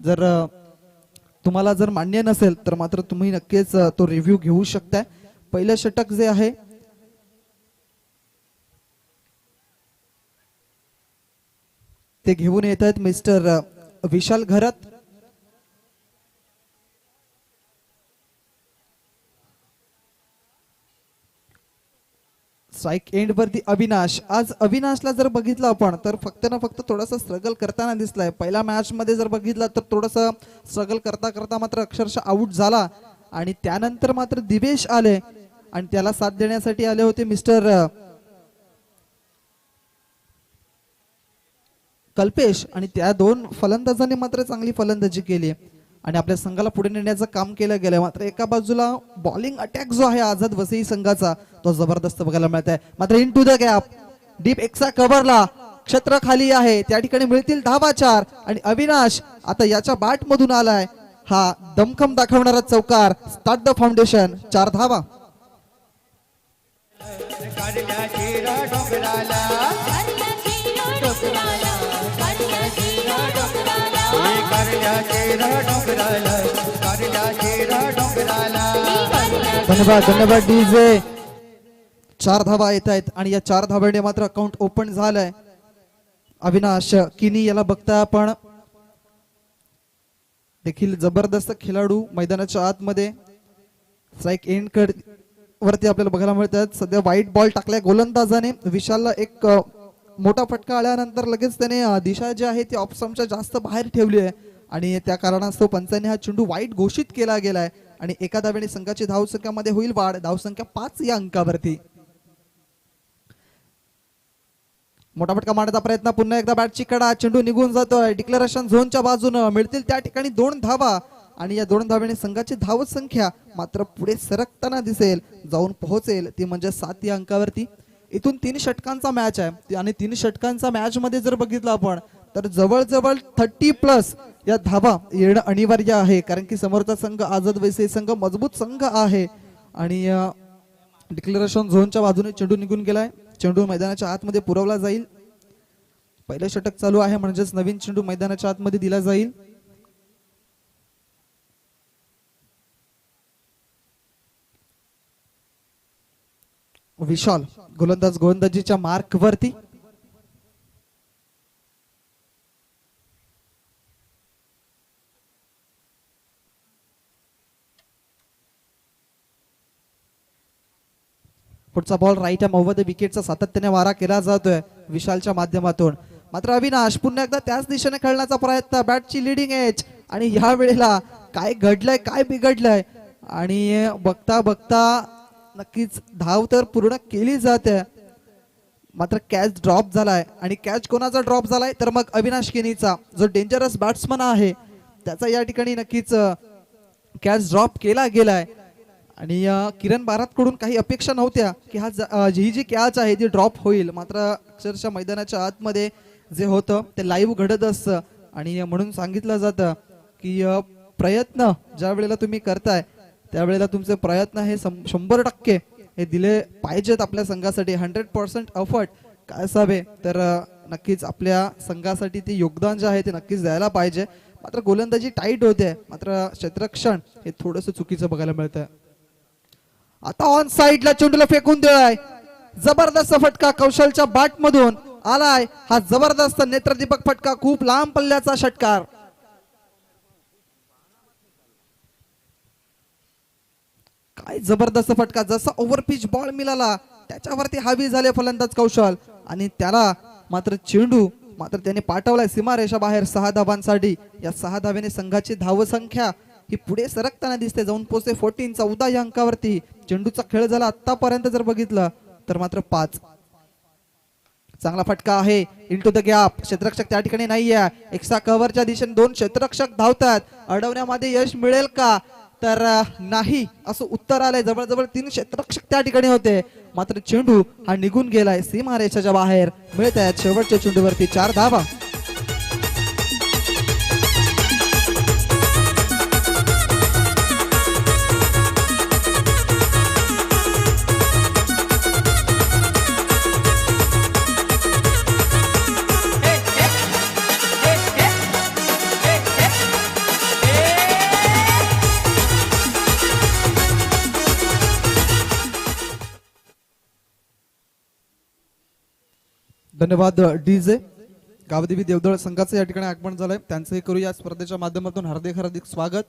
जर तुम्हाला जर मान्य नसेल तर मात्र तुम्ही नक्कीच तो रिव्ह्यू घेऊ शकता। पहिलं षटक जे आहे ते घेऊन येत आहेत मिस्टर विशाल घरत। स्ट्राइक एंड वरती अविनाश। आज अविनाशला जर बघितलं आपण तर फक्त ना फक्त थोडासा स्ट्रगल करताना दिसलाय। पहिल्या मॅच मध्ये जर बघितलं तर थोडंसं स्ट्रगल करता करता मात्र अक्षरशः आउट झाला आणि त्यानंतर मात्र दिवेश आले आणि त्याला साथ देण्यासाठी आले होते मिस्टर कल्पेश आणि त्या दोन फलंदाजांनी मात्र चांगली फलंदाजी केली आणि आपल्या संघाला पुढे नेण्याचं काम केलं गेलं। मात्र एका बाजूला बॉलिंग अटॅक जो आहे आझाद वसई संघाचा तो जबरदस्त बघायला मिळत आहे। मात्र into the gap deep extra कव्हरला क्षेत्र खाली आहे, त्या ठिकाणी मिळतील धावा 4 आणि अविनाश आता याच्या बॅट मधून आलाय हा दमखम दाखवणारा चौकार। स्टार्ट द फाउंडेशन 4 धावा। धन्यवाद धन्यवाद डीजे। 4 धावा येत आहेत आणि या 4 धावांनी मात्र अकाउंट ओपन झालंय। अविनाश किनी याला बघता आपण देखील जबरदस्त खेळाडू मैदानाच्या आतमध्ये स्ट्राइक एंड वरती आपल्याला बघायला मिळतात। सध्या व्हाईट बॉल टाकलाय गोलंदाजाने। विशालला एक मोठा फटका आल्यानंतर लगेच त्याने दिशा जी आहे ती ऑफ स्टंपच्या जास्त बाहेर ठेवली आहे आणि त्या कारणास्तव पंचांनी हा चेंडू वाईट घोषित केला गेलाय आणि एका धावेने संघाची धावसंख्यामध्ये होईल वाढ। धावसंख्या 5 या अंकावरती। मोठा फटका मारण्याचा प्रयत्न, पुन्हा एकदा बॅटची कडा, चेंडू निघून जातोय डिक्लेरेशन झोनच्या बाजूने। मिळतील त्या ठिकाणी 2 धावा आणि या 2 धावेने संघाची धावसंख्या मात्र पुढे सरकताना दिसेल, जाऊन पोहोचेल ती म्हणजे 7 या अंकावरती। इथून 3 षटकांचा मॅच आहे आणि 3 षटकांचा मॅच मध्ये जर बघितलं आपण तर जवळजवळ 30+ या धावा येणं अनिवार्य आहे, कारण की समोरचा संघ आझाद वैसे संघ मजबूत संघ आहे आणि डिक्लेरेशन झोनच्या बाजूने चेंडू निघून गेलाय। चेंडू मैदानाच्या आतमध्ये पुरवला जाईल। पहिलं षटक चालू आहे म्हणजेच नवीन चेंडू मैदानाच्या आतमध्ये दिला जाईल। विशाल गोलंदाज गोलंदाजीच्या मार्क वरती। पुढचा ball right arm over the विकेटचा सातत्याने मारा केला जातोय विशालच्या माध्यमातून। मात्र अविनाश पुन्हा एकदा त्याच दिशेने खेळण्याचा प्रयत्न, बॅटची लीडिंग एज आणि ह्या वेळेला काय घडलंय काय बिघडलंय आणि बघता बघता नक्कीच धाव तर पूर्ण केली जाते मात्र कॅच ड्रॉप झालाय आणि कॅच कोणाचा ड्रॉप झालाय तर मग अविनाश किनीचा जो डेंजरस बॅट्समन आहे त्याचा या ठिकाणी नक्कीच कॅच ड्रॉप केला गेलाय आणि किरण बारात कडून काही अपेक्षा नव्हत्या की ही जी कॅच आहे ती ड्रॉप होईल, मात्र अक्षरशः मैदानाच्या आतमध्ये जे होतं ते लाईव्ह घडत असतं आणि म्हणून सांगितलं जातं की प्रयत्न ज्या वेळेला तुम्ही करताय त्यावेळेला तुमचे प्रयत्न हे 100% हे दिले पाहिजेत आपल्या संघासाठी। 100% एफर्ट काय असावे तर नक्कीच आपल्या संघासाठी ते योगदान जे आहे ते नक्कीच द्यायला पाहिजे। मात्र गोलंदाजी टाईट होते, मात्र क्षेत्ररक्षण हे थोडंसं चुकीचं बघायला मिळतं। आता ऑन साइडला चेंडूला फेकून दिलाय, जबरदस्त फटका कौशलच्या बॅट मधून आलाय हा जबरदस्त नेत्रदीपक फटका, खूप लांब पल्ल्याचा षटकार। काय जबरदस्त फटका, जसा ओव्हरपिच बॉल मिळाला त्याच्यावरती हावी झाले फलंदाज कौशल आणि त्याला मात्र चेंडू मात्र त्याने पाठवलाय सीमारेषा बाहेर 6 धावांसाठी। या 6 धावेने संघाची धावसंख्या ही पुढे सरकताना दिसते, जाऊन पोहोचते 14 या अंकावरती। चेंडूचा खेळ झाला आतापर्यंत जर बघितलं तर मात्र 5। चांगला फटका आहे इनटू द गॅप, क्षेत्ररक्षक त्या ठिकाणी नाहीये। एक्स्ट्रा कव्हरच्या दिशेने 2 क्षेत्ररक्षक धावतात, अडवण्यामध्ये यश मिळेल का तर नाही असं उत्तर आलंय। जवळजवळ 3 क्षेत्ररक्षक त्या ठिकाणी होते, मात्र चेंडू हा निघून गेलाय सीमारेषेच्या बाहेर। मिळत आहेत शेवटच्या चेंडूवरती 4 धावा। धन्यवाद डीजे. गावदेवी देवदळ संघाचं या ठिकाणी आगमन झालंय, त्यांचंही करूया या स्पर्धेच्या माध्यमातून हार्दिक हार्दिक स्वागत.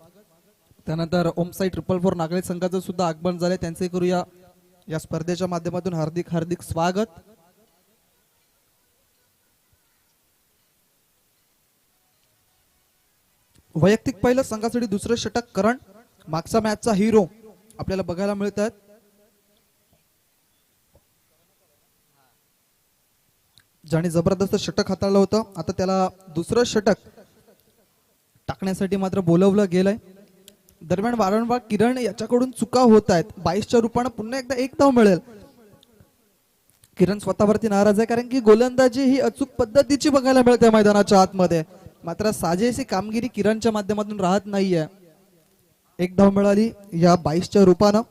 त्यानंतर ओमसाई 444 नागळे संघाचं सुद्धा आगमन झालंय, त्यांचंही करूया या स्पर्धेच्या माध्यमातून हार्दिक हार्दिक स्वागत. वैयक्तिक पहिलं संघासाठी दुसरं षटक करण, मागचा मॅचचा हिरो आपल्याला बघायला मिळतात. ज्याने जबरदस्त षटक हाताळलं होतं, आता त्याला दुसरं षटक टाकण्यासाठी मात्र बोलवलं गेलंय. दरम्यान वारंवार किरण याच्याकडून चुका होत आहेत. 22च्या रूपाने पुन्हा एकदा एक धाव मिळेल. किरण स्वतःवरती नाराज आहे, कारण की गोलंदाजी ही अचूक पद्धतीची बघायला मिळते मैदानाच्या आतमध्ये. मात्र साजेशी कामगिरी किरणच्या माध्यमातून राहत नाहीये. एक धाव मिळाली या 22च्या रूपानं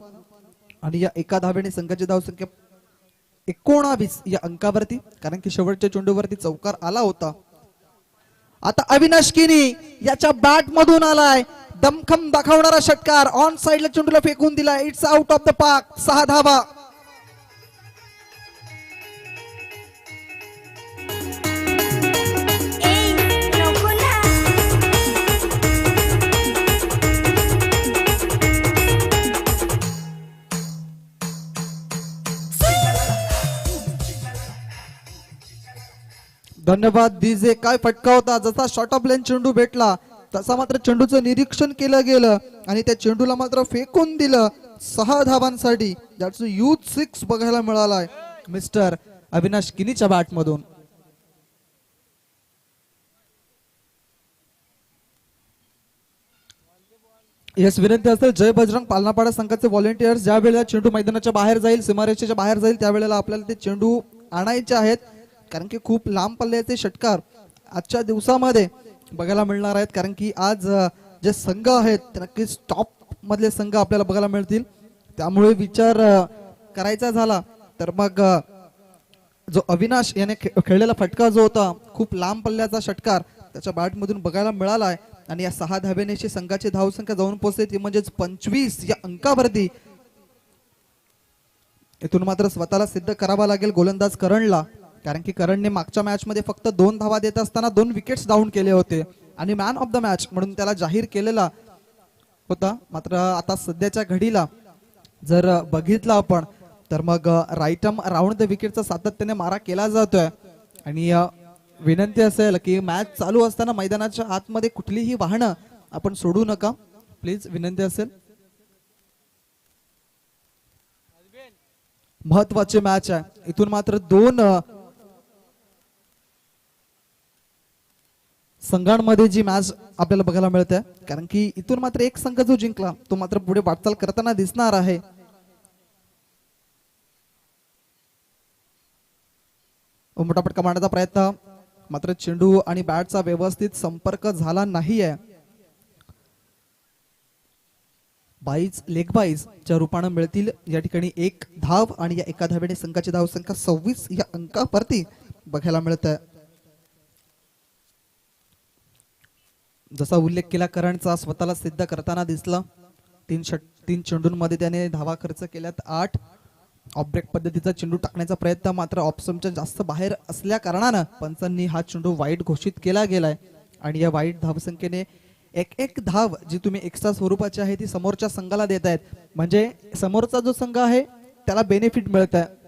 आणि या एका धावेने संघाची धावसंख्या 19 या अंकावरती, कारण की शेवटच्या चेंडूवरती चौकार आला होता. आता अविनाश किनी याच्या बॅट मधून आलाय दमखम दाखवणारा षटकार, ऑन साइडला चेंडूला फेकून दिला. It's out of the park. 6 धावा. धन्यवाद डीजे. काय फटका होता. जसा शॉर्ट ऑफ लेन चेंडू भेटला तसा मात्र चेंडूचं निरीक्षण केलं गेलं आणि त्या चेंडूला मात्र फेकून दिलं. 6 धावांसाठी ज्याचं यूथ 6 बघायला मिळालाय मिस्टर अविनाश किनीच्या बॅट मधून. यस, विनंती असेल जय बजरंग पालनापाडा संघाचे व्हॉलेंटियर्स ज्या वेळेला चेंडू मैदानाच्या बाहेर जाईल, सीमारेषेच्या बाहेर जाईल, त्यावेळेला आपल्याला ते चेंडू आणायचे आहेत, कारण की खूप लांब पल्ल्याचे षटकार आजच्या दिवसामध्ये बघायला मिळणार आहेत. कारण की आज जे संघ आहेत ते नक्कीच टॉप मधले संघ आपल्याला बघायला मिळतील. त्यामुळे विचार करायचा झाला तर मग जो अविनाश याने खेळलेला फटका जो होता खूप लांब पल्ल्याचा षटकार त्याच्या बॅट मधून बघायला मिळालाय आणि या 6 धावेनेची संघाची धावसंख्या जाऊन पोहोचते ती म्हणजेच 25 या अंकावरती. इथून मात्र स्वतःला सिद्ध करावा लागेल गोलंदाज करणला, कारण की करणने मागच्या मॅच मध्ये फक्त 2 धावा देत असताना 2 विकेट्स डाऊन केले होते आणि मॅन ऑफ द मॅच म्हणून त्याला जाहीर केलेला होता. मात्र आता सध्याच्या घडीला जर बघितलं आपण तर मग राईट आर्म राऊंड द विकेटचा सातत्याने मारा केला जातोय आणि विनंती असेल की मॅच चालू असताना मैदानाच्या आतमध्ये कुठलीही वाहनं आपण सोडू नका प्लीज, विनंती असेल. महत्वाची मॅच आहे. इथून मात्र 2 संघांमध्ये जी मॅच आपल्याला बघायला मिळते, कारण की इथून मात्र एक संघ जो जिंकला तो मात्र पुढे वाटचाल करताना दिसणार आहे. मोठा फटका मारण्याचा प्रयत्न, मात्र चेंडू आणि बॅटचा व्यवस्थित संपर्क झाला नाहीये. 22 लेग बाईज च्या रूपाने मिळतील या ठिकाणी 1 धाव आणि या एका धावेने संघाची धावसंख्या 26 या अंकावरती बघायला मिळते. जसा उल्लेख केला करणचा स्वतःला सिद्ध करताना दिसला. 3 चेंडूंमध्ये त्याने धावा खर्च केल्यात 8. ऑफ ब्रेक पद्धतीचा चेंडू टाकण्याचा प्रयत्न, मात्र ऑप्शनच्या जास्त बाहेर असल्या कारणानं पंचांनी हा चेंडू वाईट घोषित केला गेलाय आणि या वाईट धावसंख्येने एक धाव जी तुम्ही एक्स्ट्रा स्वरूपाची आहे ती समोरच्या संघाला देत आहेत, म्हणजे समोरचा जो संघ आहे त्याला बेनिफिट मिळत आहे.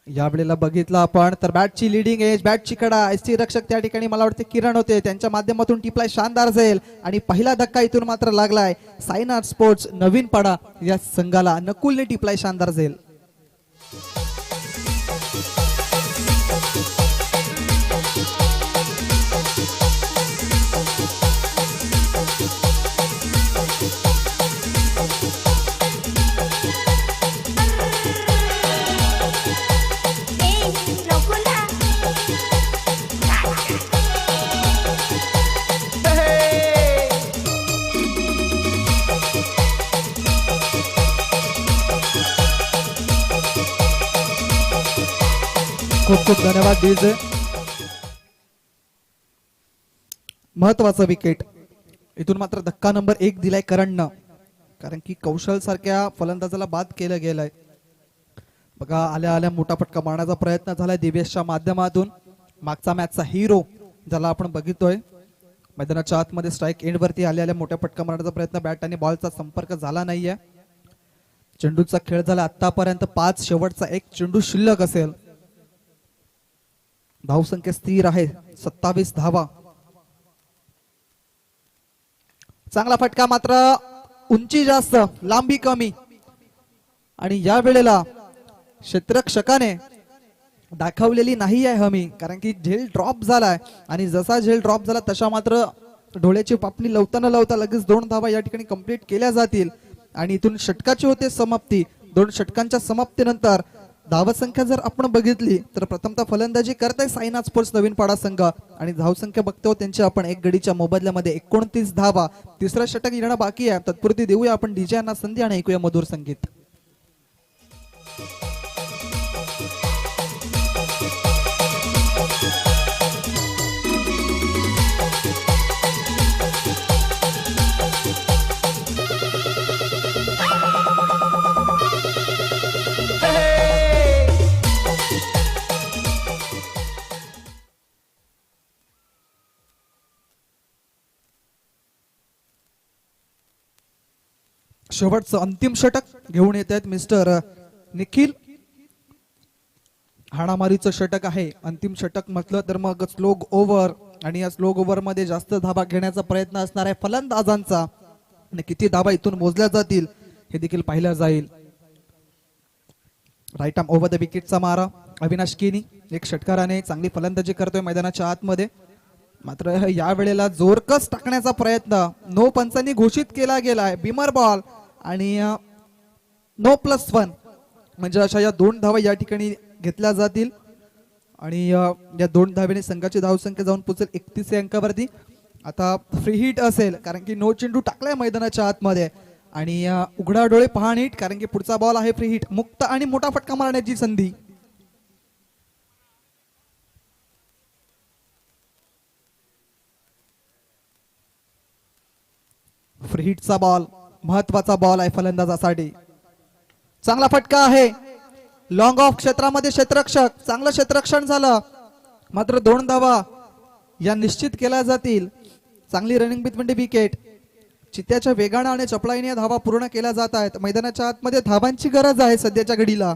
या वेळेला बघितलं आपण तर बॅटची लिडिंग एज, बॅटची कडा, एसटी रक्षक त्या ठिकाणी मला वाटते किरण होते, त्यांच्या माध्यमातून टिपलाय शानदार जाईल आणि पहिला धक्का इथून मात्र लागलाय साईनाथ स्पोर्ट्स नवीन पाडा या संघाला. नकुलने टिपलाय शानदार जाईल. खूप खूप धन्यवाद डीजे. महत्वाचा विकेट. इथून मात्र धक्का नंबर 1 दिलाय करणनं, कारण की कौशल सारख्या फलंदाजाला बाद केलं गेलंय. बघा आल्या आल्या मोठा फटका मारण्याचा प्रयत्न झालाय दिवेशच्या माध्यमातून. मागचा मॅचचा हिरो ज्याला आपण बघितोय मैदानाच्या आतमध्ये स्ट्राईक एंड वरती आल्या मोठ्या फटका मारण्याचा प्रयत्न, बॅट आणि बॉलचा संपर्क झाला नाहीये. चेंडूचा खेळ झाला आतापर्यंत 5, शेवटचा एक चेंडू शिल्लक असेल. धावसंख्या स्थिर आहे 27 धावा. चांगला फटका, मात्र उंची जास्त लांबी कमी. आणि या वेळेला क्षेत्ररक्षकाने दाखवलेली नाही आहे हमी, कारण की झेल ड्रॉप झालाय आणि जसा झेल ड्रॉप झाला तशा मात्र डोळ्याची पापणी लवता लगेच 2 धावा या ठिकाणी कंप्लीट केल्या जातील आणि इथून षटकाची होते समाप्ती. 2 षटकांच्या समाप्तीनंतर धावसंख्या जर आपण बघितली तर प्रथमतः फलंदाजी करताय साईनाथ स्पोर्ट्स नवीन पाडा संघ आणि धावसंख्या बघतो त्यांची आपण एक गडीच्या मोबदल्यामध्ये 29 धावा. तिसरं षटक येणं बाकी आहे. तत्पुरती देऊया आपण डीजे यांना संधी आणि ऐकूया मधुर संगीत. शेवटचं अंतिम षटक घेऊन येत आहेत मिस्टर निखिल. हाणामारीचं षटक आहे. अंतिम षटक म्हटलं तर मग स्लोग ओव्हर आणि या स्लोग ओव्हर मध्ये जास्त धावा घेण्याचा प्रयत्न असणार आहे फलंदाजांचा आणि किती धावा इथून मोजल्या जातील हे देखील पाहिलं जाईल. राईट आर्म ओव्हर द विकेटचा मारा अविनाश केनी एक षटकाराने चांगली फलंदाजी करतोय मैदानाच्या आतमध्ये. मात्र या वेळेला जोरकस टाकण्याचा प्रयत्न नो पंचांनी घोषित केला गेलाय. बिमर बॉल आणि नो +1 म्हणजे अशा या 2 धावा या ठिकाणी घेतल्या जातील आणि या 2 धावेने संघाची धावसंख्या जाऊन पोहोचेल 31 अंकावरती. आता फ्री हिट असेल कारण की नो चेंडू टाकलाय मैदानाच्या आतमध्ये आणि उघडा डोळे पहा नीट कारण की पुढचा बॉल आहे फ्री हिट. मुक्त आणि मोठा फटका मारण्याची संधी. फ्री हिटचा बॉल महत्वाचा बॉल आहे फलंदाजासाठी. चांगला फटका आहे लॉंग ऑफ क्षेत्रामध्ये. क्षेत्ररक्षक चांगलं क्षेत्ररक्षण झालं मात्र 2 धावा या निश्चित केल्या जातील. चांगली रनिंग बिटवीन द विकेट. चित्त्याच्या वेगाने आणि चपळाईने धावा पूर्ण केल्या जात आहेत. मैदानाच्या आतमध्ये धावांची गरज आहे सध्याच्या घडीला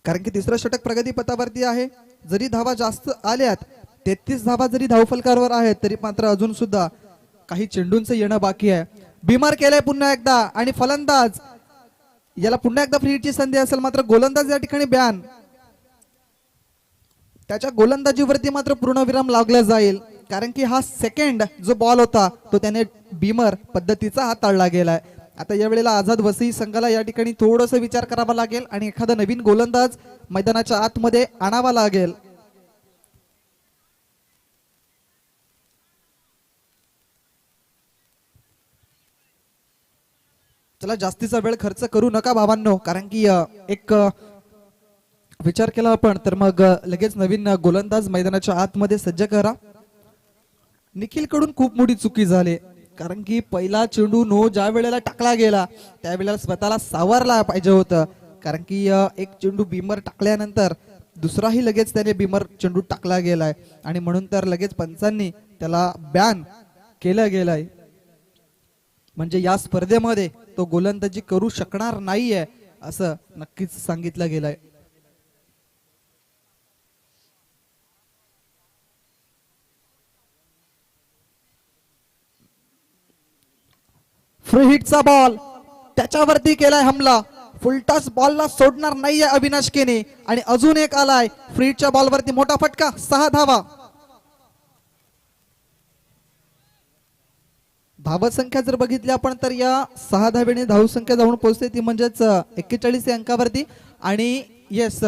कारण की तिसरं षटक प्रगतीपथावरती आहे. जरी धावा जास्त आल्यात 33 धावा जरी धावफलकावर आहेत तरी मात्र अजून सुद्धा काही चेंडूंचं येणं बाकी आहे. बिमार केलंय पुन्हा एकदा आणि फलंदाज याला पुन्हा एकदा फ्री हिटची संधी असेल मात्र गोलंदाज या ठिकाणी बॅन. त्याच्या गोलंदाजीवरती मात्र पूर्णविराम लागला जाईल कारण की हा सेकंड जो बॉल होता तो त्याने बिमर पद्धतीचा हाताळला गेलाय. आता या वेळेला आझाद वसई संघाला या ठिकाणी थोडंसं विचार करावा लागेल आणि एखादा नवीन गोलंदाज मैदानाच्या आतमध्ये आणावा लागेल. चला जास्तीचा वेळ खर्च करू नका भावांनो कारण की एक विचार केला आपण तर मग लगेच नवीन गोलंदाज मैदानाच्या आतमध्ये सज्ज करा. निखिल कडून खूप मोठी चुकी झाली कारण की पहिला चेंडू नो ज्या वेळेला टाकला गेला त्यावेळेला स्वतःला सावरला पाहिजे होतं कारण की एक चेंडू बिमर टाकल्यानंतर दुसराही लगेच त्याने बिमर चेंडू टाकला गेलाय आणि म्हणून तर लगेच पंचांनी त्याला बॅन केलं गेलाय. म्हणजे या स्पर्धेमध्ये तो गोलंदाजी करू शकणार नाहीये असं नक्कीच सांगितलं गेलंय. फ्री हिटचा बॉल त्याच्यावरती केलाय हमला. फुलटॉस बॉलला सोडणार नाहीये अविनाश केने आणि अजून एक आलाय फ्री हिटच्या बॉलवरती मोठा फटका. 6 धावा. धावसंख्या जर बघितली आपण तर या 6 धावेने धावसंख्या जाऊन पोहोचते ती म्हणजेच 41 अंकावरती आणि येस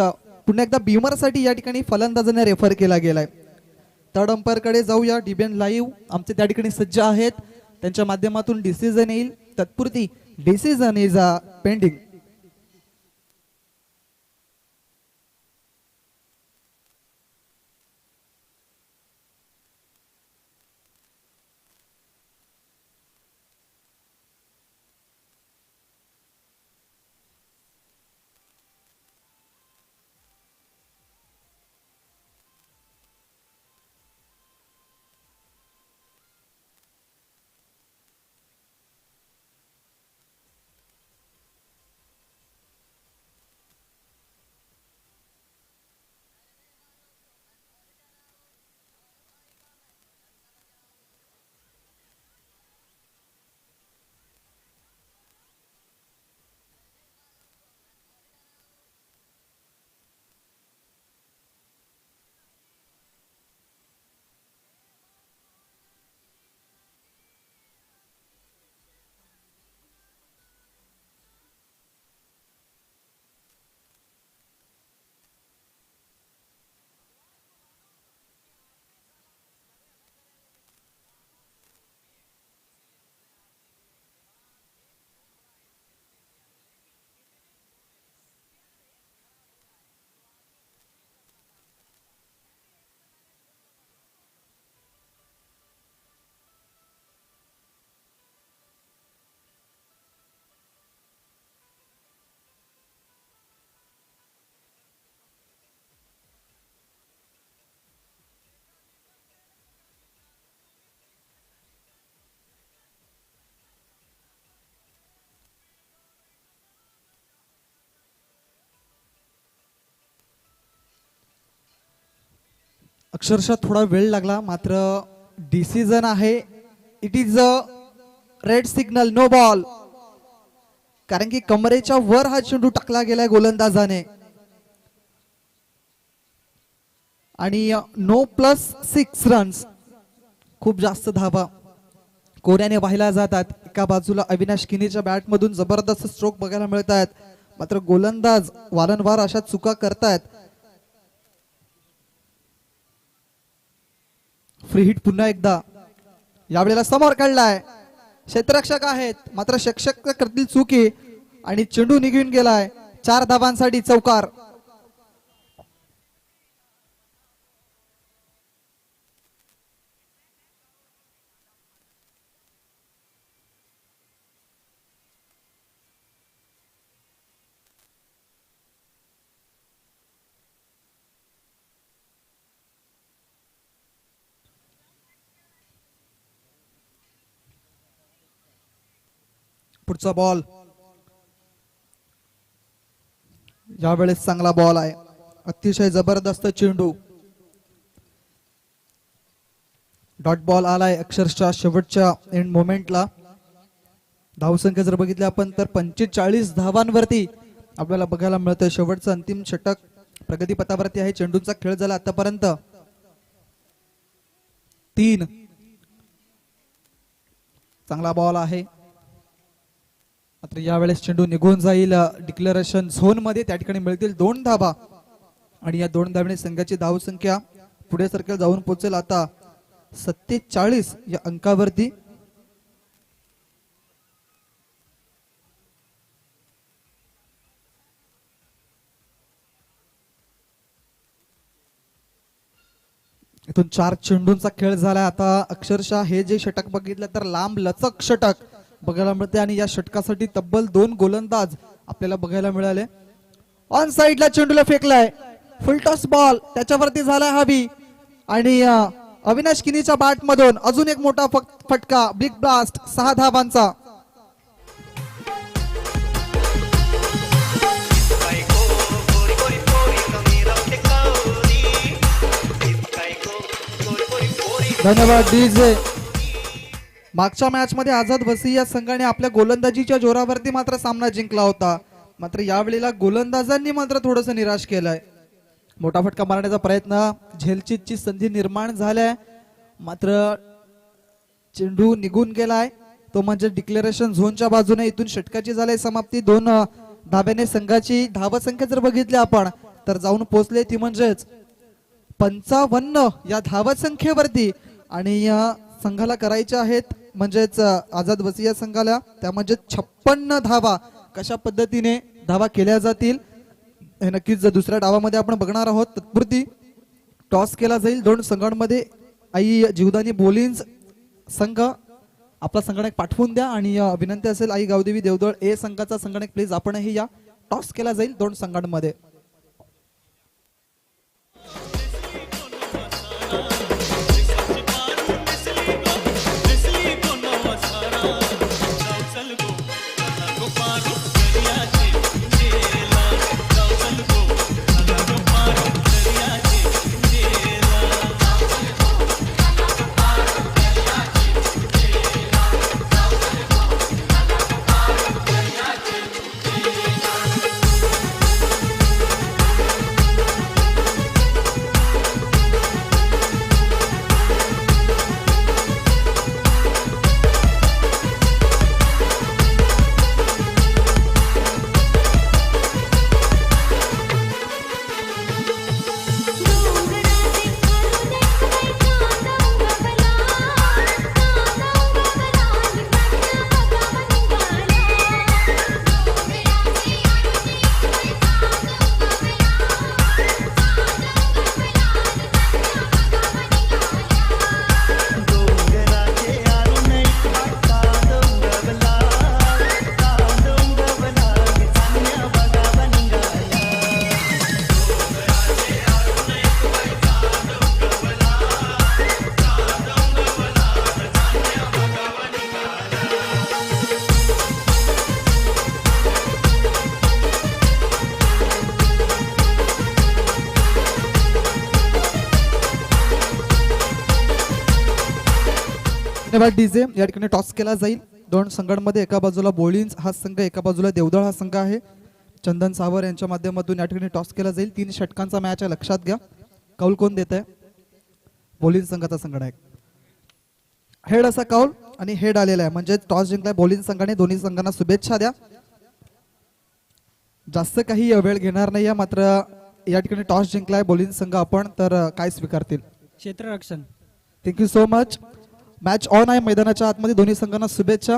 पुन्हा एकदा बिमर साठी या ठिकाणी फलंदाजाने रेफर केला गेलाय. थर्ड अंपायर कडे जाऊया. डीबीएन लाईव्ह आमचे त्या ठिकाणी सज्ज आहेत. त्यांच्या माध्यमातून डिसिजन येईल. तत्पुरती डिसिजन इज पेंडिंग. अक्षरशः थोडा वेळ लागला, मात्र डिसिजन आहे. It is a red signal, no ball. कारण की कमरेच्या वर हा चेंडू टाकला गेलाय गोलंदाजाने. आणि नो +6 रन्स, खूप जास्त धावा कोऱ्याने वाहिल्या जातात. एका बाजूला अविनाश किनीच्या बॅट मधून जबरदस्त स्ट्रोक बघायला मिळत आहेत, मात्र गोलंदाज वारंवार अशा चुका करतायत. फ्री हिट पुन्हा एकदा, यावेळेला समोर काढलाय. क्षेत्ररक्षक आहेत, मात्र शिक्षक करतील चुकी आणि चेंडू निघून गेलाय. 4 धावांसाठी चौकार. पुढचा बॉल, यावेळेस चांगला बॉल आहे, अतिशय जबरदस्त चेंडू. डॉट बॉल आलाय अक्षरशः शेवटच्या एंड मोमेंटला. धावसंख्या जर बघितली आपण तर 45 धावांवरती आपल्याला बघायला मिळतंय. शेवटचं अंतिम षटक प्रगतीपथावरती आहे. चेंडूंचा खेळ झाला आतापर्यंत 3. चांगला बॉल आहे, मात्र यावेळेस चेंडू निघून जाईल डिक्लेरेशन झोन मध्ये. त्या ठिकाणी मिळतील 2 धावा आणि या 2 धावांनी संघाची धावसंख्या पुढे सरकेल, जाऊन पोहोचेल आता 47 या अंकावरती. इथून 4 चेंडूंचा खेळ झाला. आता अक्षरशः हे जे षटक बघितलं तर लांब लचक षटक बघायला मिळते आणि या षटकासाठी तब्बल 2 गोलंदाज आपल्याला बघायला मिळाले. ऑन साइडला चेंडूला फेकलाय, फुल टॉस बॉल त्याच्यावरती झालाय हवी आणि अविनाश किनीच्या बॅट मधून अजून एक मोठा फटका, बिग ब्लास्ट, 6 धावांचा. धन्यवाद डीजे. मागच्या मॅच मध्ये आझाद वसी या संघाने आपल्या गोलंदाजीच्या जोरावरती मात्र सामना जिंकला होता, मात्र यावेळेला गोलंदाजांनी मात्र थोडंसं निराश केलंय. मोठा फटका मारण्याचा प्रयत्न, झेलचीतची संधी निर्माण झाल्या, मात्र चेंडू निघून गेलाय. तो म्हणजे डिक्लेरेशन झोनच्या बाजूने. इथून षटकाची झाली समाप्ती. 2 धाब्याने संघाची धावसंख्या जर बघितली आपण तर जाऊन पोहोचले ती म्हणजेच 55 या धावसंख्येवरती. आणि या संघाला करायच्या आहेत म्हणजेच आझाद वसिया संघाला, त्या म्हणजे 56 धावा. कशा पद्धतीने धावा केल्या जातील हे नक्कीच दुसऱ्या डावामध्ये आपण बघणार आहोत. तत्पुरती टॉस केला जाईल 2 संघांमध्ये. आई जीवदानी बोलिन्स संघ आपला संगणक पाठवून द्या आणि विनंती असेल आई गावदेवी देवदळ ए संघाचा संगणक प्लीज आपणही या. टॉस केला जाईल 2 संघांमध्ये. धन्यवाद डीजे. या ठिकाणी टॉस केला जाईल दोन संघांमध्ये. एका बाजूला बोलिन्स हा संघ, एका बाजूला देवदळ हा संघ आहे. चंदन सावर यांच्या माध्यमातून या ठिकाणी टॉस केला जाईल. 3 षटकांचा मॅच आहे, लक्षात घ्या. कौल कोण देत आहे? बोलिन्स संघाचा संघ. हेड असा कौल आणि हेड आलेला आहे, म्हणजे टॉस जिंकलाय बोलिन्स संघाने. दोन्ही संघांना शुभेच्छा द्या. जास्त काही वेळ घेणार नाहीये, मात्र या ठिकाणी टॉस जिंकलाय बोलिन्स संघ. आपण तर काय स्वीकारतील? क्षेत्ररक्षण. Thank you so much. Match on आहे मैदानाच्या आतमध्ये. दोन्ही संघांना शुभेच्छा.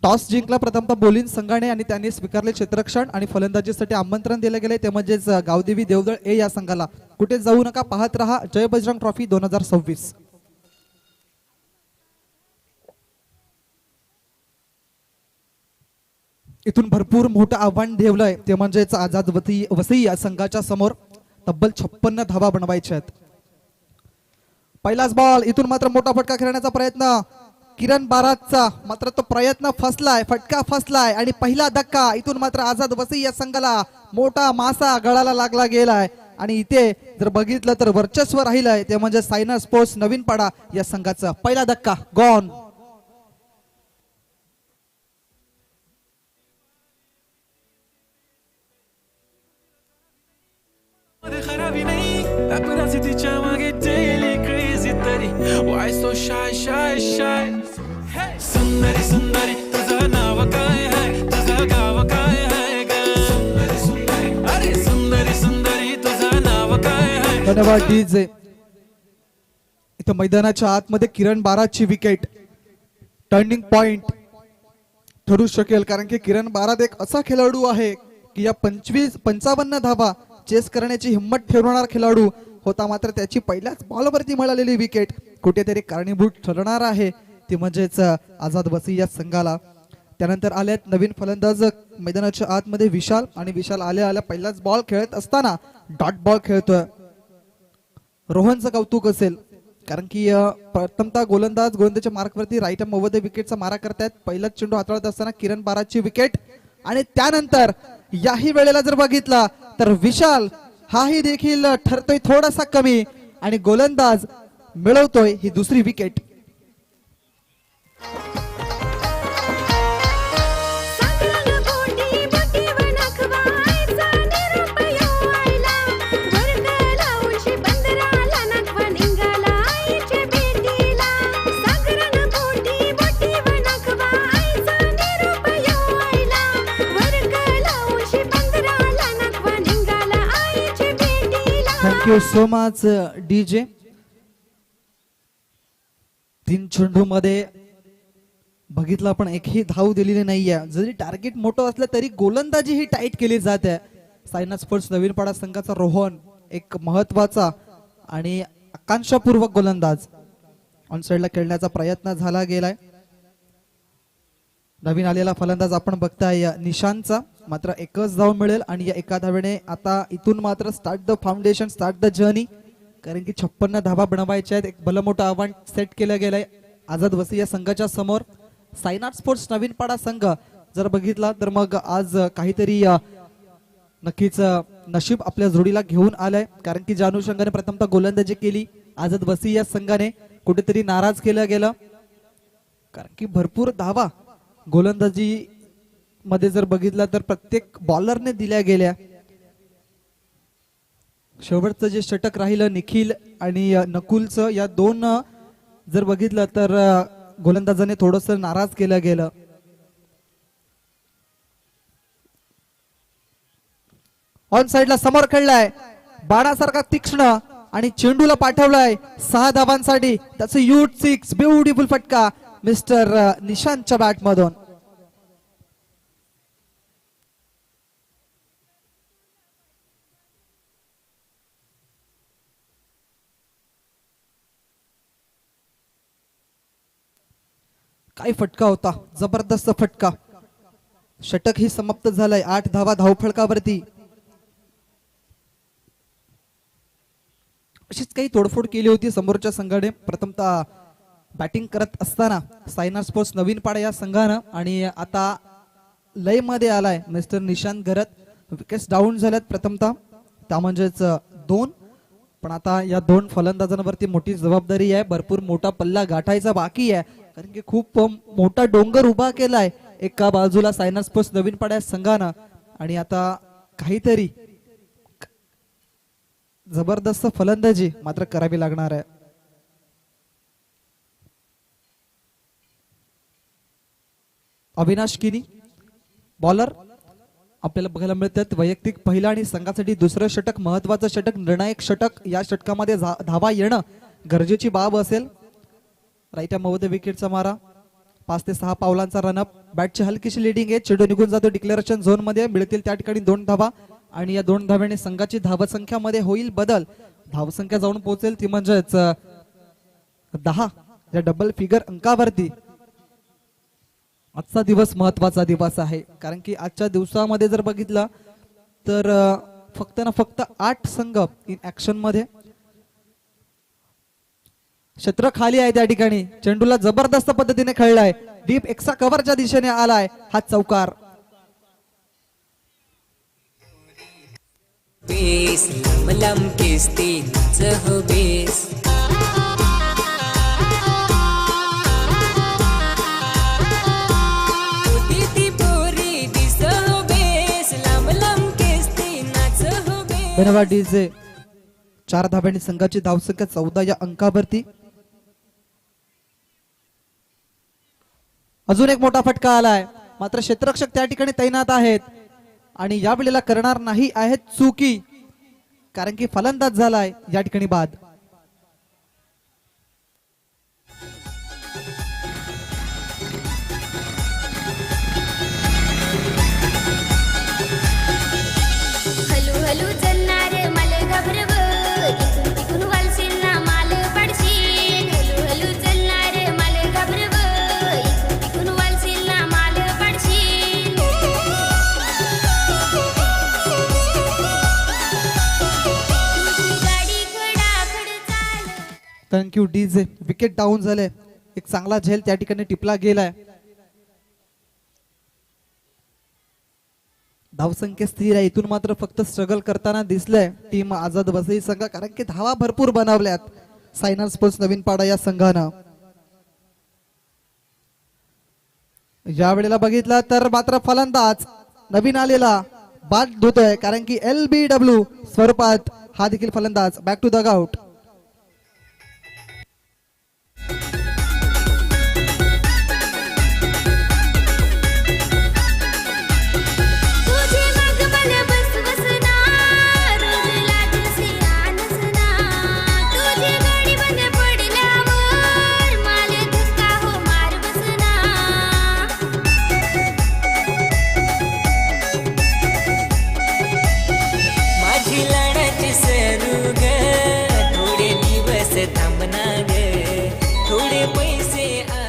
टॉस जिंकला प्रथमतः बोलिन्स संघाने आणि त्यांनी स्वीकारले क्षेत्ररक्षण आणि फलंदाजीसाठी आमंत्रण दिले गेले ते म्हणजेच गावदेवी देवदळ ए या संघाला. कुठे जाऊ नका, पाहत रहा जय बजरंग ट्रॉफी 2026. इथून भरपूर मोठं आव्हान ठेवलंय ते म्हणजेच आझाद वसई या संघाच्या समोर. तब्बल 56 धावा बनवायच्या आहेत. पहिलाच बॉल. इथून मात्र मोठा फटका खेळण्याचा प्रयत्न किरण बाराचा, मात्र तो प्रयत्न फसलाय, फटका फसलाय आणि पहिला धक्का. इथून मात्र आझाद वसई या संघाला मोठा मासा गळाला लागला गेलाय आणि इथे जर बघितलं तर वर्चस्व राहिलंय ते म्हणजे सायना स्पोर्ट्स नवीन पाडा या संघाचा. पहिला धक्का गॉन. खराबी नाही दाखवण्याची तिच्या मागे डेली क्रेझी तरी Y so shy shy shy. सुंदरी सुंदरी तुझं नाव काय आहे, तुझं गाव काय आहे ग? सुंदरी सुंदरी अरे सुंदरी सुंदरी तुझं नाव काय आहे? धन्यवाद डीजे. इथं मैदानाच्या आतमध्ये किरण बाराची विकेट टर्निंग पॉइंट ठरू शकेल, कारण की किरण बारात एक असा खेळाडू आहे की या 55 धावा चेस करण्याची हिंमत ठेवणारा खेळाडू होता, मात्र त्याची पहिल्याच बॉलवरती मिळालेली विकेट कुठेतरी कारणीभूत ठरणार आहे ती म्हणजेच आझाद वसई या संघाला. त्यानंतर आल्यात नवीन फलंदाज मैदानाच्या आतमध्ये विशाल आणि विशाल आल्या आल्या पहिलाच बॉल खेळत असताना डॉट बॉल खेळतोय. रोहनचं कौतुक असेल, कारण की प्रथमतः गोलंदाजच्या मार्कवरती राईट आर्म ओव्हर द विकेटचा मारा करतायत. पहिलाच चेंडू हाताळत असताना किरण बाराची विकेट आणि त्यानंतर याही वेळेला जर बघितला तर विशाल हाही देखील ठरतोय थोडासा कमी आणि गोलंदाज मिळवतोय ही दुसरी wicket. Thank you so much DJ. 3 चेंडू मध्ये बघितलं आपण एकही धाव दिलेली नाहीये. जरी टार्गेट मोठं असलं तरी गोलंदाजी ही टाईट केली जाते. सायना स्पोर्ट्स नवीन पाडा संघाचा रोहन एक महत्वाचा आणि आकांक्षापूर्वक गोलंदाज ऑन साइडला खेळण्याचा प्रयत्न झाला गेलाय. नवीन आलेला फलंदाज आपण बघताय निशांतचा, मात्र एकच धाव मिळेल आणि या एका धावेने आता इथून मात्र start the foundation, start the journey, कारण की 56 धावा बनवायच्या आहेत. एक भलं मोठं आव्हान सेट केलं गेलंय आझाद वसई या संघाच्या समोर. सायना स्पोर्ट्स नवीन पाडा संघ जर बघितला तर मग आज काहीतरी नक्कीच नशीब आपल्या जोडीला घेऊन आलंय, कारण की ज्या अनुषंगाने प्रथमतः गोलंदाजी केली आझाद वसई या संघाने कुठेतरी नाराज केलं गेलं, कारण की भरपूर धावा गोलंदाजी मध्ये जर बघितलं तर प्रत्येक बॉलरने दिल्या गेल्या. शेवटचं जे षटक राहिलं निखिल आणि नकुलचं, या दोन जर बघितलं तर गोलंदाजाने थोडस नाराज केलं गेलं. ऑन साइडला समोर खेळलाय बाणासारखा तीक्ष्ण आणि चेंडूला पाठवलाय 6 धावांसाठी. त्याचं यूट 6 ब्युटिफुल फटका मिस्टर निशांतच्या बॅट मधून. काय फटका होता, जबरदस्त फटका. षटक ही समाप्त झालंय 8 धावा धावफलकावरती. अशीच काही तोडफोड केली होती समोरच्या संघाने प्रथमतः बॅटिंग करत असताना सायना स्पोर्ट्स नवीन पाडा या संघानं, आणि आता लय मध्ये आलाय मिस्टर निशांत घरत. विकेट्स डाऊन झाल्यात प्रथमतः, त्या म्हणजेच 2, पण आता या दोन फलंदाजांवरती मोठी जबाबदारी आहे, भरपूर मोठा पल्ला गाठायचा बाकी आहे, कारण की खूप मोठा डोंगर उभा केलाय एका बाजूला सायनर स्पोर्ट्स नवीन पाड्या संघानं, आणि आता काहीतरी जबरदस्त फलंदाजी मात्र करावी लागणार आहे. अविनाश किनी बॉलर आपल्याला बघायला मिळतात. वैयक्तिक पहिला आणि संघासाठी दुसरं षटक, महत्वाचं षटक, निर्णायक षटक. या षटकामध्ये धावा येणं गरजेची बाब असेल. राईट महोदय विकेटचा मारा, 5 ते 6 पावलांचा रनअप. बॅटची हलकीशी लिडिंग आहे, चेंडू निघून जातो डिक्लेरेशन झोन मध्ये. मिळतील त्या ठिकाणी 2 धावा आणि या 2 धाव्याने संघाची धावसंख्यामध्ये होईल बदल. धावसंख्या जाऊन पोहोचेल ती म्हणजेच 10 या डबल फिगर अंकावरती. आजचा दिवस महत्वाचा दिवस आहे, कारण की आजच्या दिवसामध्ये जर बघितलं तर फक्त ना फक्त 8 संघ इन ऍक्शन मध्ये. क्षेत्र खाली आहे त्या ठिकाणी. चेंडूला जबरदस्त पद्धतीने खेळलाय, डीप एक्स्ट्रा कव्हरच्या दिशेने आलाय हा चौकार. बेस लम किस्ती हो बेस धन्यवाद डीजे. 4 धाब्यांनी संघाची धावसंख्या 14 या अंकावरती. अजून एक मोठा फटका आलाय, मात्र क्षेत्ररक्षक त्या ठिकाणी तैनात आहेत आणि या वेळेला करणार नाही आहेत चुकी, कारण की फलंदाज झालाय या ठिकाणी बाद. Thank you DJ. विकेट डाऊन झाले, एक चांगला झेल त्या ठिकाणी टिपला गेलाय. धावसंख्या स्थिर आहे, इथून मात्र फक्त स्ट्रगल करताना दिसलंय टीम आझाद वसई संघ, कारण की धावा भरपूर बनवल्यात सायनर स्पोर्ट्स नवीन पाडा या संघानं. या वेळेला बघितलं तर मात्र फलंदाज नवीन आलेला बाद धुतोय, कारण की LBW स्वरूपात हा देखील फलंदाज बॅक टू द आउट.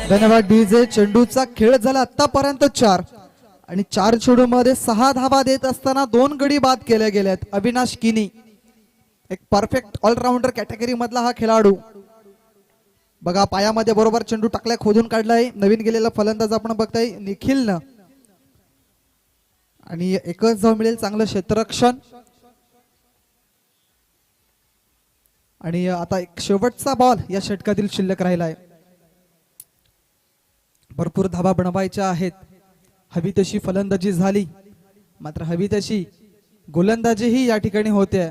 धन्यवाद डीजे. चेंडूचा खेळ झाला आतापर्यंत 4 आणि 4 चेंडू मध्ये 6 धावा देत असताना 2 गडी बाद केले गेलेत. अविनाश किनी एक परफेक्ट ऑलराऊंडर कॅटेगरी मधला हा खेळाडू. बघा पायामध्ये बरोबर चेंडू टाकलाय, खोदून काढलाय. नवीन गेलेला फलंदाज आपण बघताय निखिलनं, आणि एकच धाव मिळेल. चांगलं क्षेत्ररक्षण. आणि आता एक शेवटचा बॉल या षटकातील शिल्लक राहिलाय. भरपूर धावा बनवायच्या आहेत. हवी तशी फलंदाजी झाली, मात्र हवी तशी गोलंदाजीही या ठिकाणी होते.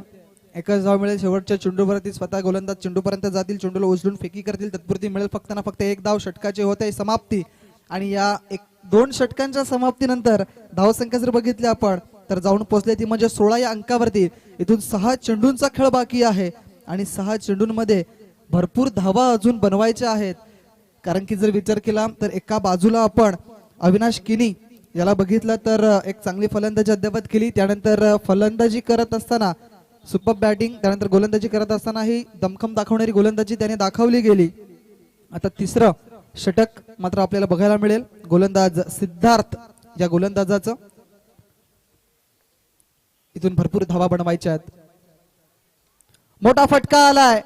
एकच धाव मिळेल शेवटच्या चेंडूवरती. स्वतः गोलंदाज चेंडूपर्यंत जातील, चेंडूला उचलून फेकी करतील, तत्पुरती मिळेल फक्त ना फक्त 1 धाव. षटकाची होते समाप्ती, आणि या 2 षटकांच्या समाप्तीनंतर धावसंख्या जर बघितली आपण तर जाऊन पोहोचले ती म्हणजे 16 या अंकावरती. इथून 6 चेंडूंचा खेळ बाकी आहे आणि 6 चेंडूंमध्ये भरपूर धावा अजून बनवायच्या आहेत. कारण की जर विचार केला तर एका बाजूला आपण अविनाश किनी याला बघितलं तर एक चांगली फलंदाजी अद्यावत केली, त्यानंतर फलंदाजी करत असताना सुपर बॅटिंग, त्यानंतर गोलंदाजी करत असताना ही दमखम दाखवणारी गोलंदाजी त्याने दाखवली गेली. आता 3रं षटक मात्र आपल्याला बघायला मिळेल. गोलंदाज सिद्धार्थ या गोलंदाजाचं. इथून भरपूर धावा बनवायच्या आहेत. मोठा फटका आलाय,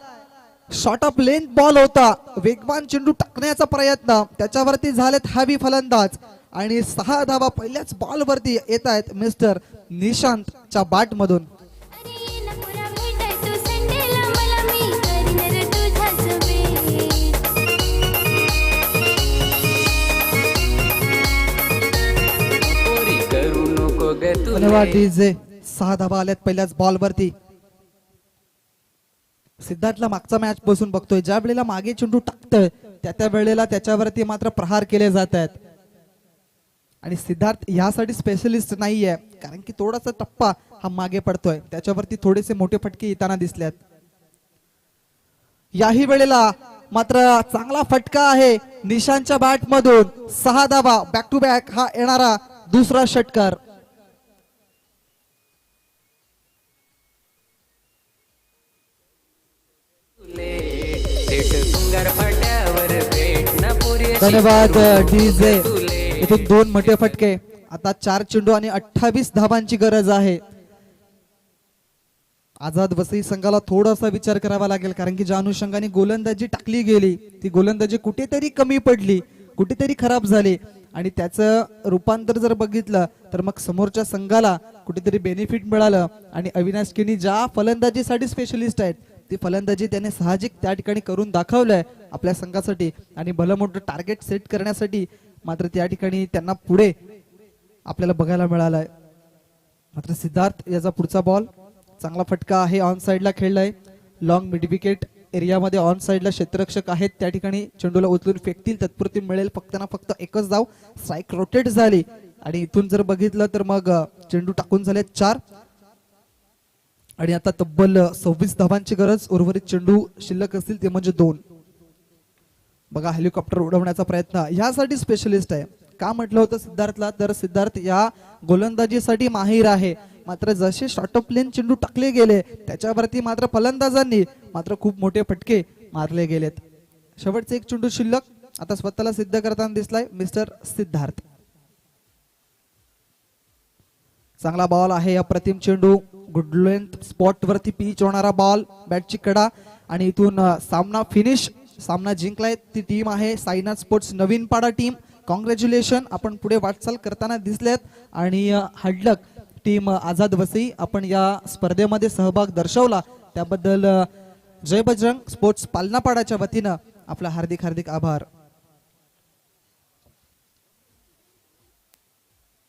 शॉर्ट ऑफ लेंथ बॉल होता, वेगवान चेंडू टाकण्याचा प्रयत्न, त्याच्यावरती झालेत हॅवी फलंदाज आणि 6 धावा पहिल्याच बॉल वरती येत आहेत मिस्टर निशांतच्या बॅट मधून. धन्यवाद डीजे. 6 धावा आल्यात पहिल्याच बॉल वरती. सिद्धार्थला मागचा मॅच बसून बघतोय, ज्या वेळेला मागे चेंडू टाकतोय त्या वेळेला त्याच्यावरती मात्र प्रहार केले जात आहेत. आणि सिद्धार्थ यासाठी स्पेशलिस्ट नाहीये, कारण की थोडासा टप्पा हा मागे पडतोय, त्याच्यावरती थोडेसे मोठे फटके येताना दिसल्यात. याही वेळेला मात्र चांगला फटका आहे निशांच्या बॅट मधून. 6 धावा बॅक टू बॅक हा येणारा दुसरा षटकार. धन्यवाद डीजे. इथून 2 मोठे फटके. आता 4 चेंडू आणि 28 धावांची गरज आहे. आझाद वसई संघाला थोडासा विचार करावा लागेल, कारण की ज्या अनुषंगाने गोलंदाजी टाकली गेली ती गोलंदाजी कुठेतरी कमी पडली, कुठेतरी खराब झाली. आणि त्याचं रूपांतर जर बघितलं तर मग समोरच्या संघाला कुठेतरी बेनिफिट मिळालं. आणि अविनाश किनी ज्या फलंदाजीसाठी स्पेशलिस्ट आहेत ती फलंदाजी त्याने साहजिक त्या ठिकाणी करून दाखवलंय आपल्या संघासाठी. आणि भलं मोठं टार्गेट सेट करण्यासाठी मात्र त्या ठिकाणी त्यांना पुढे आपल्याला बघायला मिळालंय. मात्र सिद्धार्थ याचा पुढचा बॉल चांगला फटका आहे, ऑन साइडला खेळलाय. लॉंग मिड विकेट एरियामध्ये ऑन साइडला क्षेत्ररक्षक आहेत, त्या ठिकाणी चेंडूला उचलून फेकतील, तत्पुरती मिळेल फक्त ना फक्त एकच धाव. स्ट्राईक रोटेट झाली आणि इथून जर बघितलं तर मग चेंडू टाकून झाले 4. आणि आता तब्बल 26 धावांची गरज. उर्वरित चेंडू शिल्लक असतील ते म्हणजे 2. बघा हेलिकॉप्टर उडवण्याचा प्रयत्न, यासाठी स्पेशलिस्ट आहे. का म्हटलं होतं सिद्धार्थला, तर सिद्धार्थ या गोलंदाजीसाठी माहीर आहे. मात्र जसे शॉर्ट ऑफ प्लेन चेंडू टाकले गेले त्याच्यावरती मात्र फलंदाजांनी मात्र खूप मोठे फटके मारले गेलेत. शेवटचे 1 चेंडू शिल्लक. आता स्वतःला सिद्ध करताना दिसलाय मिस्टर सिद्धार्थ. चांगला बॉल आहे, अप्रतिम चेंडू, गुड लेंथ स्पॉट वरती पिच होणारा बॉल, बॅटची कडा. आणि इथून सामना फिनिश. सामना जिंकलाय ती टीम आहे साईनाथ स्पोर्ट्स नवीन पाडा टीम. कॉंग्रॅच्युलेशन, आपण पुढे वाटचाल करताना दिसलेत. आणि हडलक टीम आझाद वसई, आपण या स्पर्धेमध्ये सहभाग दर्शवला त्याबद्दल जय बजरंग स्पोर्ट्स पालनापाडाच्या वतीनं आपला हार्दिक हार्दिक आभार.